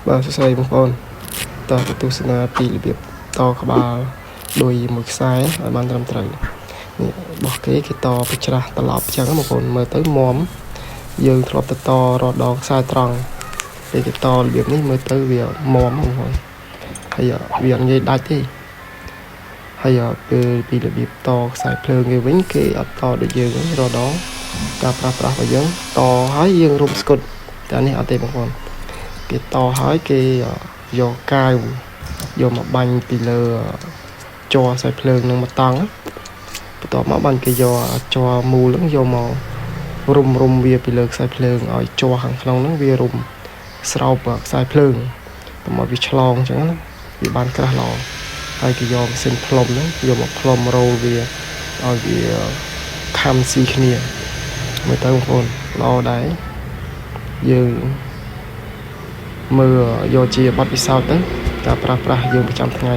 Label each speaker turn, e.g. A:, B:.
A: បាទសរសៃបងប្អូនតើទស្សនាពីរបៀបតក្បាលដោយមួយខ្សែឲ្យបានត្រឹមត្រូវនេះរបស់គេតបច្រាស់ត្រឡប់ចឹងបងប្អូនមើលទៅមុំយើងធ្លាប់ទៅតរដងខ្សែត្រង់ពេលគេតរបៀបនេះមើលទៅវាមុំបងប្អូនហើយវាអត់ងាយដាច់ទេហើយពេលពីរបៀបតខ្សែភ្លើងគេវិញគេអត់តដូចយើងរដងការប្រើប្រាស់របស់យើងតហើយយើងរុំស្គុតតែនេះអត់ទេបងប្អូនគេតហើយគេយកកាវយកមកបាញ់ពីលើជ័រខ្សែភ្លើងនឹងមកតង់បន្ទាប់មកបានគេយកជ័រមូលហ្នឹងយកមករុំវាពីលើខ្សែភ្លើងឲ្យជ័រខាងក្នុងហ្នឹងវារុំស្រោបខ្សែភ្លើងតែមកវាឆ្លងអញ្ចឹងណាវាបានក្រាស់ល្អហើយគេយកម៉ាស៊ីនផ្លុំហ្នឹងយកមកផ្លុំរោលវាឲ្យវាខំស៊ីគ្នាមើលទៅបងប្អូនល្អដែរយើងមើលយកជាបទពិសោធន៍ទៅការប្រើប្រាស់យើងប្រចាំថ្ងៃ